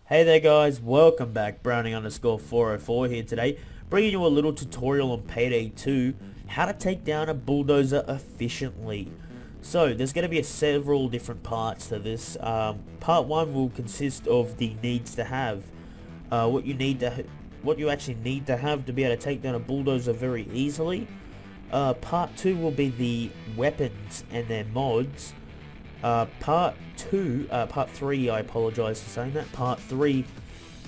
Hey there guys, welcome back. Browning underscore 404 here today, bringing you a little tutorial on Payday 2, how to take down a bulldozer efficiently. So there's going to be several different parts to this. Part 1 will consist of the needs to have, what you actually need to have to be able to take down a bulldozer very easily. Part 2 will be the weapons and their mods. Part 3, I apologize for saying that. Part 3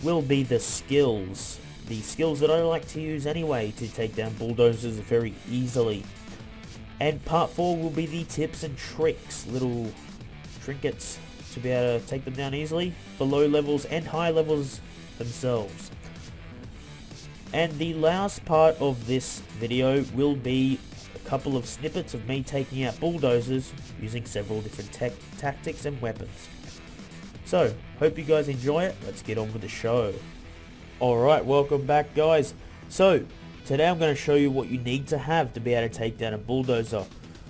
will be the skills. The skills that I like to use anyway to take down bulldozers very easily. And part 4 will be the tips and tricks, little trinkets to be able to take them down easily for low levels and high levels themselves. And the last part of this video will be a couple of snippets of me taking out bulldozers using several different tactics and weapons. So, hope you guys enjoy it. Let's get on with the show. Alright, welcome back guys. So, today I'm going to show you what you need to have to be able to take down a bulldozer.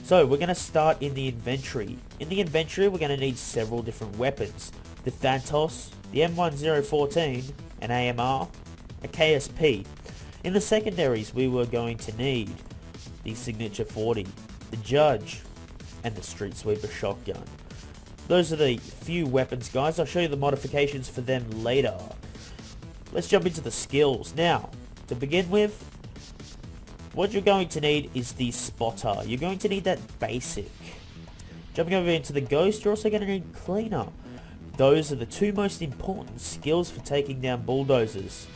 So, we're going to start in the inventory. In the inventory, we're going to need several different weapons. The Thantos, the M1014, an AMR, a KSP. In the secondaries, we were going to need the Signature 40, the Judge, and the Street Sweeper shotgun. Those are the few weapons, guys. I'll show you the modifications for them later. Let's jump into the skills. Now, to begin with, what you're going to need is the Spotter. You're going to need that basic. Jumping over into the Ghost, you're also going to need Cleaner. Those are the two most important skills for taking down bulldozers.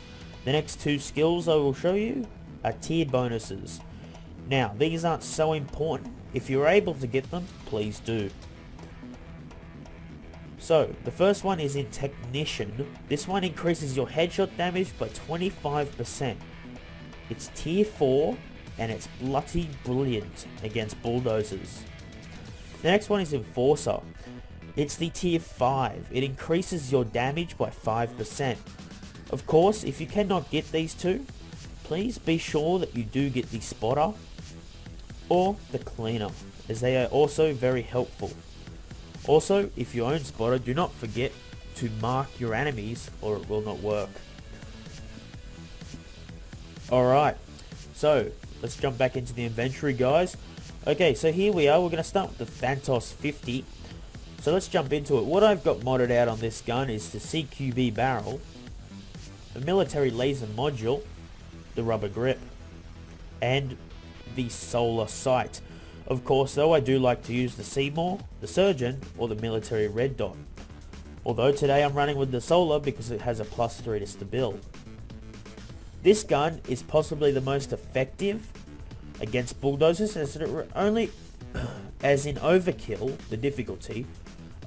The next two skills I will show you are tier bonuses. Now, these aren't so important. If you're able to get them, please do. So, the first one is in Technician. This one increases your headshot damage by 25%. It's tier 4 and it's bloody brilliant against bulldozers. The next one is Enforcer. It's the tier 5. It increases your damage by 5%. Of course, if you cannot get these two, please be sure that you do get the Spotter or the Cleaner, as they are also very helpful. Also, if you own Spotter, do not forget to mark your enemies or it will not work. Alright, so let's jump back into the inventory, guys. Okay, so here we are. We're going to start with the Thantos 50. So let's jump into it. What I've got modded out on this gun is the CQB barrel, the military laser module, the rubber grip, and the solar sight. Of course, though, I do like to use the Seymour, the Surgeon, or the military red dot. Although today I'm running with the solar because it has a +3 to stabil. This gun is possibly the most effective against bulldozers, as in overkill, the difficulty,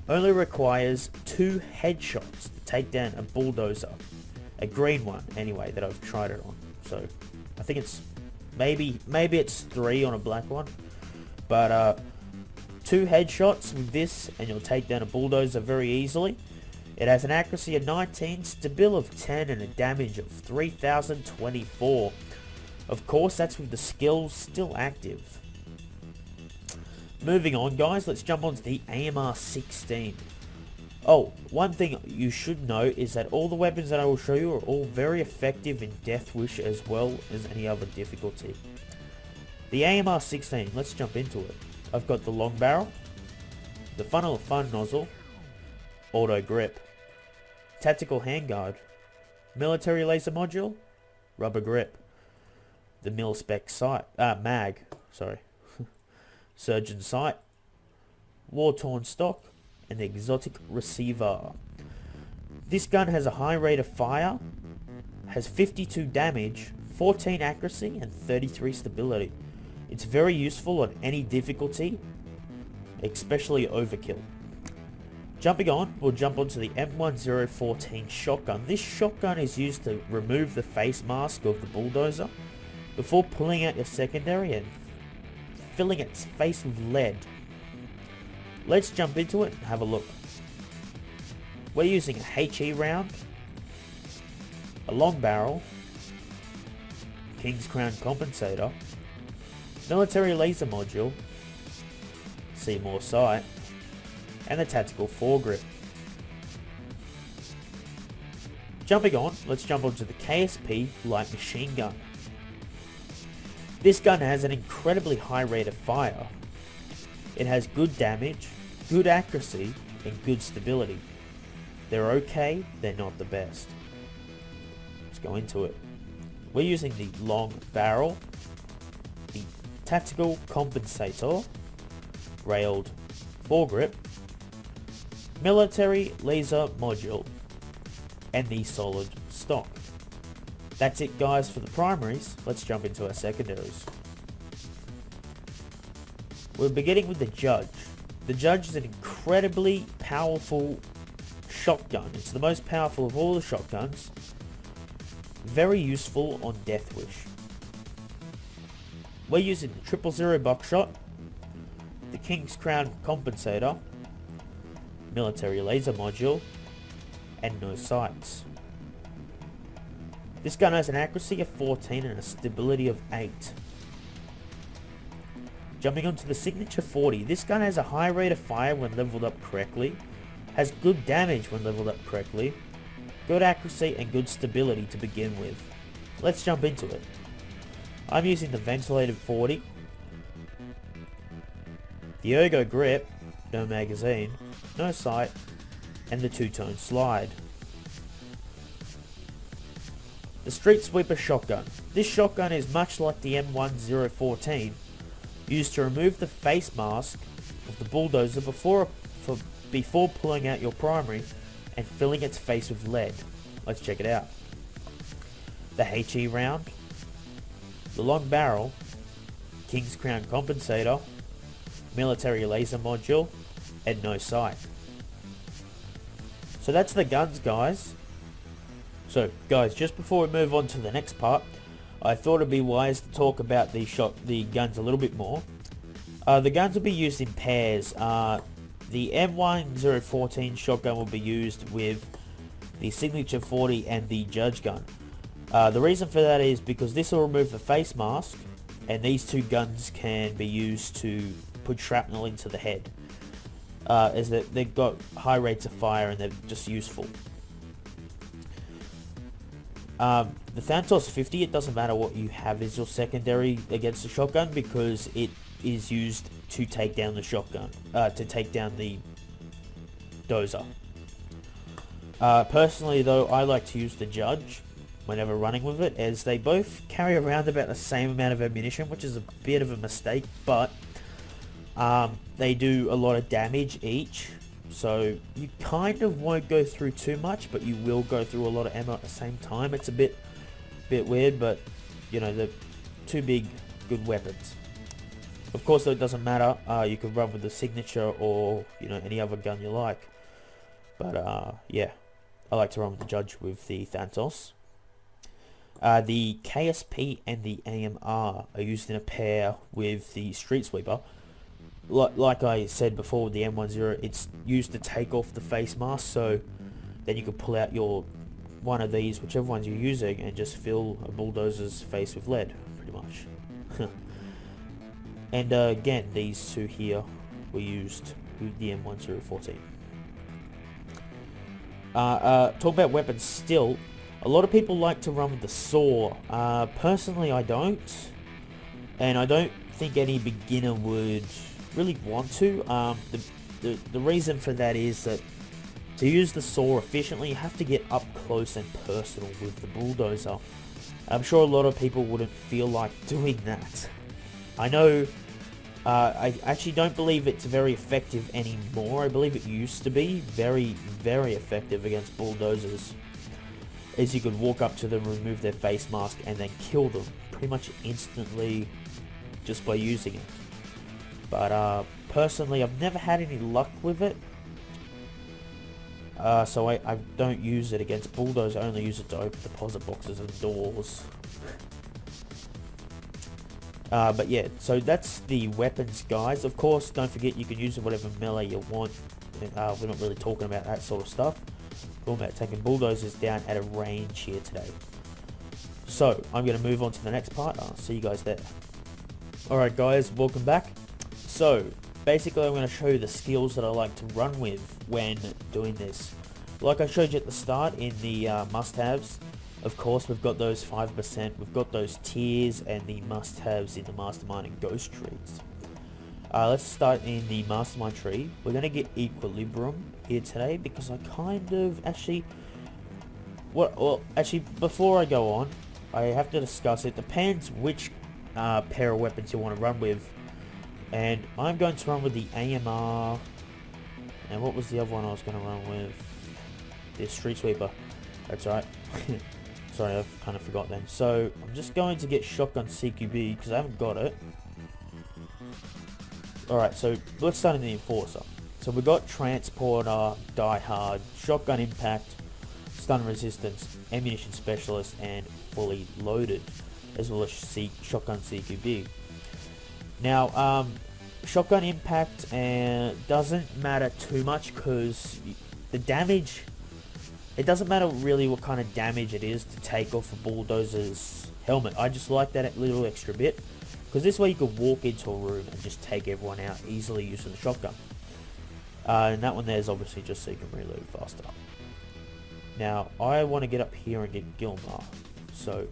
only requires 2 headshots to take down a bulldozer. A green one, anyway, that I've tried it on. So, I think it's, maybe it's 3 on a black one. But, 2 headshots with this, and you'll take down a bulldozer very easily. It has an accuracy of 19, stabil of 10, and a damage of 3024. Of course, that's with the skills still active. Moving on, guys, let's jump onto the AMR 16. Oh, one thing you should know is that all the weapons that I will show you are all very effective in Death Wish as well as any other difficulty. The AMR 16, let's jump into it. I've got the long barrel, the funnel of fun nozzle, auto grip, tactical handguard, military laser module, rubber grip, the mil spec sight, mag, sorry, surgeon sight, war torn stock, and the exotic receiver. This gun has a high rate of fire, has 52 damage, 14 accuracy, and 33 stability. It's very useful on any difficulty, especially overkill. Jumping on, we'll jump onto the M1014 shotgun. This shotgun is used to remove the face mask of the bulldozer before pulling out your secondary and filling its face with lead. Let's jump into it and have a look. We're using a HE round, a long barrel, King's Crown compensator, military laser module, Seymour sight, and the tactical foregrip. Jumping on, let's jump onto the KSP light machine gun. This gun has an incredibly high rate of fire. It has good damage, good accuracy, and good stability. They're okay, they're not the best. Let's go into it. We're using the long barrel, the tactical compensator, railed foregrip, military laser module, and the solid stock. That's it guys for the primaries. Let's jump into our secondaries. We're beginning with the Judge. The Judge is an incredibly powerful shotgun. It's the most powerful of all the shotguns. Very useful on Death Wish. We're using the 000 buckshot, the King's Crown compensator, military laser module, and no sights. This gun has an accuracy of 14 and a stability of 8. Jumping onto the Signature 40, this gun has a high rate of fire when leveled up correctly, has good damage when leveled up correctly, good accuracy and good stability to begin with. Let's jump into it. I'm using the ventilated 40, the ergo grip, no magazine, no sight, and the two-tone slide. The Street Sweeper shotgun. This shotgun is much like the M1014, used to remove the face mask of the bulldozer before pulling out your primary and filling its face with lead. Let's check it out. The HE round, the long barrel, King's Crown compensator, military laser module, and no sight. So that's the guns guys. So guys, just before we move on to the next part, I thought it'd be wise to talk about the guns a little bit more. The guns will be used in pairs. The M1014 shotgun will be used with the Signature 40 and the Judge gun. The reason for that is because this will remove the face mask, and these two guns can be used to put shrapnel into the head. Is that they've got high rates of fire and they're just useful. The Thantos 50, it doesn't matter what you have as your secondary against the shotgun because it is used to take down the shotgun, to take down the dozer. Personally though, I like to use the Judge whenever running with it, as they both carry around about the same amount of ammunition, which is a bit of a mistake, but they do a lot of damage each, so you kind of won't go through too much, but you will go through a lot of ammo at the same time. It's a bit weird, but you know, they're two big good weapons. Of course though, it doesn't matter, you can run with the Signature or you know, any other gun you like, but yeah, I like to run with the Judge with the Thantos. The KSP and the AMR are used in a pair with the Street Sweeper. Like I said before with the M10, it's used to take off the face mask, so then you can pull out your one of these, whichever ones you're using, and just fill a bulldozer's face with lead, pretty much. And again, these two here were used with the M1014. Talk about weapons still. A lot of people like to run with the saw. Personally, I don't, and I don't think any beginner would really want to. The reason for that is that to use the saw efficiently, you have to get up close and personal with the bulldozer. I'm sure a lot of people wouldn't feel like doing that. I know. I actually don't believe it's very effective anymore. I believe it used to be very, very effective against bulldozers, as you could walk up to them, remove their face mask, and then kill them pretty much instantly just by using it. But personally, I've never had any luck with it, so I don't use it against bulldozers. I only use it to open deposit boxes and doors. But yeah, so that's the weapons, guys. Of course, don't forget you can use whatever melee you want. We're not really talking about that sort of stuff. We're talking about taking bulldozers down at a range here today. So I'm going to move on to the next part. I'll see you guys there. Alright guys, welcome back. So basically I'm going to show you the skills that I like to run with when doing this. Like I showed you at the start in the must-haves, of course we've got those 5%, we've got those tiers and the must-haves in the mastermind and ghost trees. Let's start in the mastermind tree. We're going to get equilibrium here today because I kind of actually... Well, actually, before I go on, I have to discuss it. Depends which pair of weapons you want to run with. And I'm going to run with the AMR. And what was the other one I was going to run with? The Street Sweeper. That's right. Sorry, I kind of forgot then. So, I'm just going to get Shotgun CQB because I haven't got it. Alright, so let's start in the Enforcer. So we've got Transporter, Die Hard, Shotgun Impact, Stun Resistance, Ammunition Specialist, and Fully Loaded, as well as Shotgun CQB. Now, Shotgun Impact doesn't matter too much because the damage, it doesn't matter really what kind of damage it is to take off a Bulldozer's helmet. I just like that little extra bit because this way you can walk into a room and just take everyone out easily using the shotgun. And that one there is obviously just so you can reload faster. Now, I want to get up here and get Gilmar. So,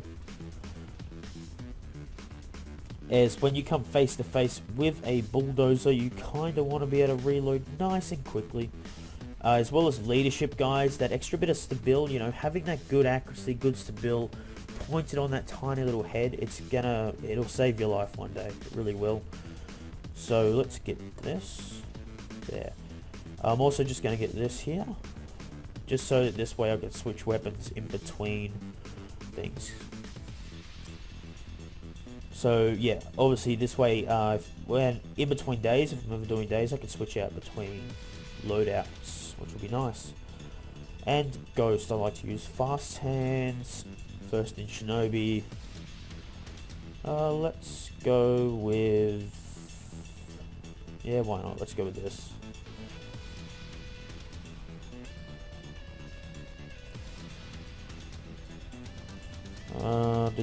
as when you come face to face with a Bulldozer, you kind of want to be able to reload nice and quickly. As well as leadership, guys, that extra bit of stability, you know, having that good accuracy, good stability, pointed on that tiny little head, it'll save your life one day. It really will. So, let's get this. There. I'm also just going to get this here. Just so that this way I can switch weapons in between things. So yeah, obviously this way, when in between days, if I'm ever doing days, I can switch out between loadouts, which will be nice. And Ghost, I like to use fast hands, first in Shinobi. Let's go with, yeah, why not? Let's go with this. Alright,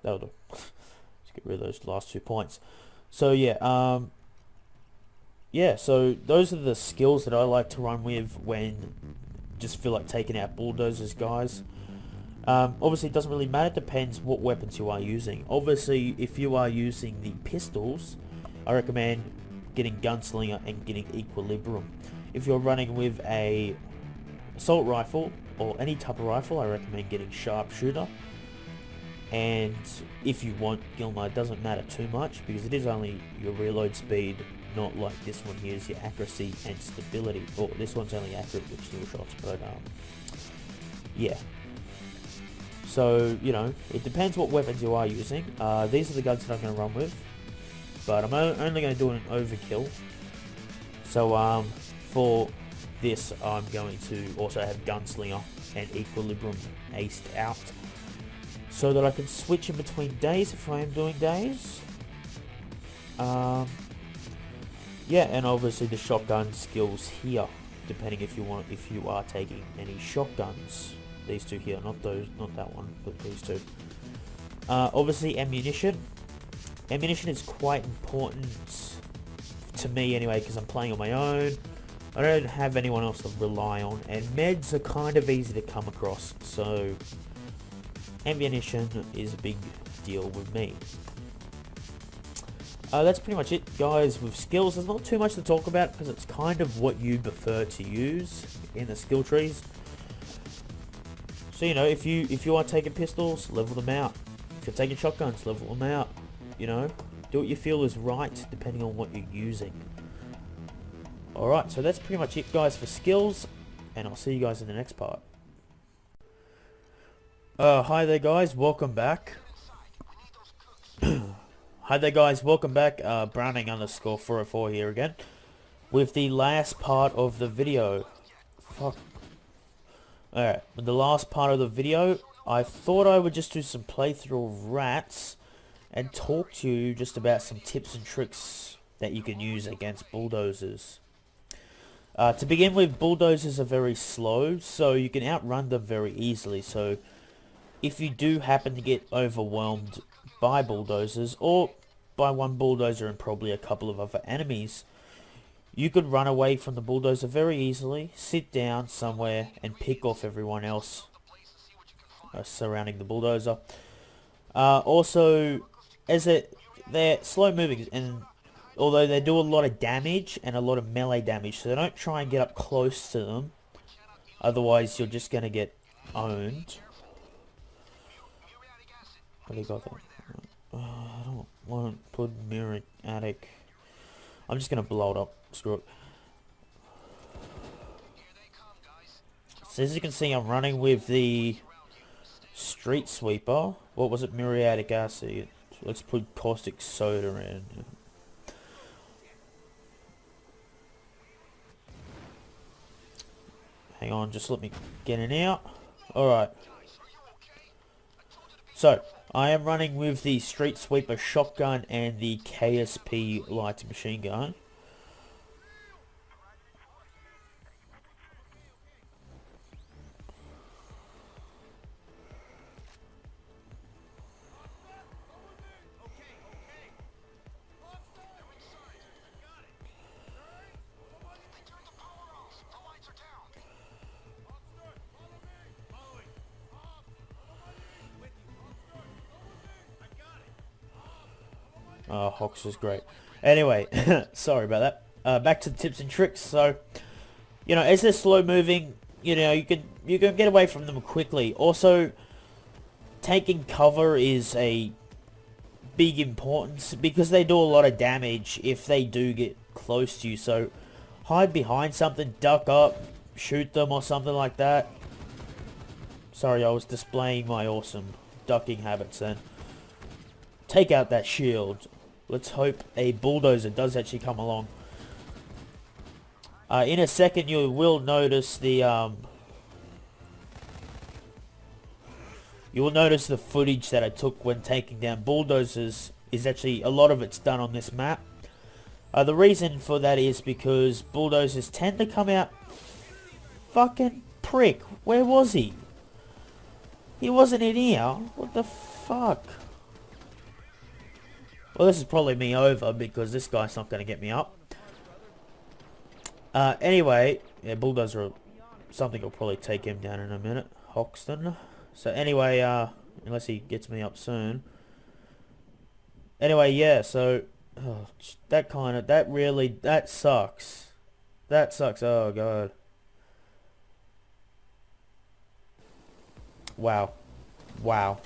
that'll do. Let's get rid of those last 2 points. So yeah, so those are the skills that I like to run with when just feel like taking out Bulldozers, guys. Obviously it doesn't really matter, it depends what weapons you are using. Obviously if you are using the pistols, I recommend getting Gunslinger and getting Equilibrium. If you're running with a assault rifle or any type of rifle, I recommend getting Sharpshooter. And if you want Gilmar, it doesn't matter too much because it is only your reload speed, not like this one here is your accuracy and stability. Or this one's only accurate with single shots, but yeah. So, you know, it depends what weapons you are using. These are the guns that I'm going to run with. But I'm only going to do an overkill. So for this I'm going to also have Gunslinger and Equilibrium aced out. So that I can switch in between days if I am doing days. Yeah, and obviously the shotgun skills here. Depending if you are taking any shotguns. These two here, not that one, but these two. Obviously ammunition. Ammunition is quite important to me anyway because I'm playing on my own. I don't have anyone else to rely on, and meds are kind of easy to come across, so ammunition is a big deal with me. That's pretty much it, guys, with skills. There's not too much to talk about because it's kind of what you prefer to use in the skill trees. So, you know, if you are taking pistols, level them out. If you're taking shotguns, level them out. You know, do what you feel is right depending on what you're using. Alright, so that's pretty much it, guys, for skills, and I'll see you guys in the next part. Hi there, guys, welcome back. Hi there, guys, welcome back. Browning underscore 404 here again with the last part of the video. Fuck. Alright, with the last part of the video, I thought I would just do some playthrough of Rats and talk to you just about some tips and tricks that you can use against Bulldozers. To begin with, Bulldozers are very slow, so you can outrun them very easily. So if you do happen to get overwhelmed by bulldozers, or by one bulldozer and probably a couple of other enemies, you could run away from the bulldozer very easily, sit down somewhere and pick off everyone else surrounding the bulldozer. Also, they're slow moving, and although they do a lot of damage and a lot of melee damage, so don't try and get up close to them, otherwise you're just gonna get owned. What do you got there? I don't want to put mirror attic. I'm just gonna blow it up. Screw it. So as you can see, I'm running with the street sweeper. What was it? Muriatic acid. Let's put caustic soda in. Hang on, just let me get in out. Alright. So, I am running with the street sweeper shotgun and the KSP light machine gun. Oh, Hox is great. Anyway, sorry about that. Back to the tips and tricks. So, you know, as they're slow moving, you know, you can get away from them quickly. Also, taking cover is a big importance because they do a lot of damage if they do get close to you. So, hide behind something, duck up, shoot them or something like that. Sorry, I was displaying my awesome ducking habits then. Take out that shield. Let's hope a bulldozer does actually come along. In a second, you will notice the footage that I took when taking down bulldozers. Is actually a lot of it's done on this map. The reason for that is because bulldozers tend to come out. Fucking prick! Where was he? He wasn't in here. What the fuck? Well, this is probably me over because this guy's not going to get me up. Anyway, yeah, bulldozer, something will probably take him down in a minute. Hoxton. So anyway, unless he gets me up soon. Anyway, yeah, so that sucks. That sucks. Oh god. Wow. Wow.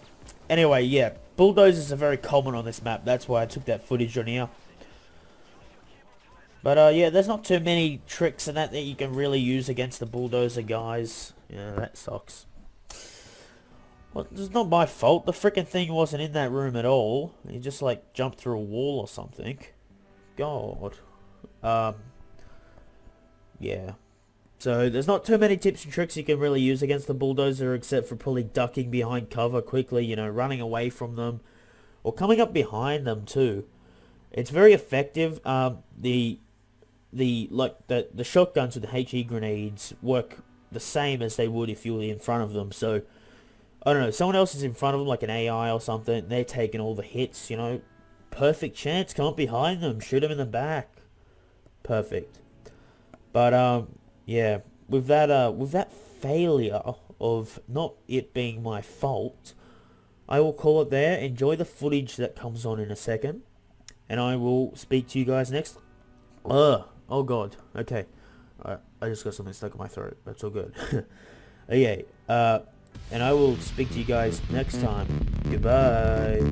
Anyway, yeah, bulldozers are very common on this map. That's why I took that footage on here. But yeah, there's not too many tricks and that you can really use against the bulldozer guys. Yeah, that sucks. Well, it's not my fault. The freaking thing wasn't in that room at all. He just like jumped through a wall or something. God. Yeah. So there's not too many tips and tricks you can really use against the bulldozer except for probably ducking behind cover quickly, you know, running away from them or coming up behind them too. It's very effective. The shotguns with the HE grenades work the same as they would if you were in front of them. So I don't know, someone else is in front of them like an AI or something, they're taking all the hits, you know. Perfect chance, come up behind them, shoot them in the back. Perfect. But yeah, with that failure of not it being my fault, I will call it there. Enjoy the footage that comes on in a second, and I will speak to you guys next. Oh god. Okay. I just got something stuck in my throat. That's all good. Okay. And I will speak to you guys next time. Goodbye.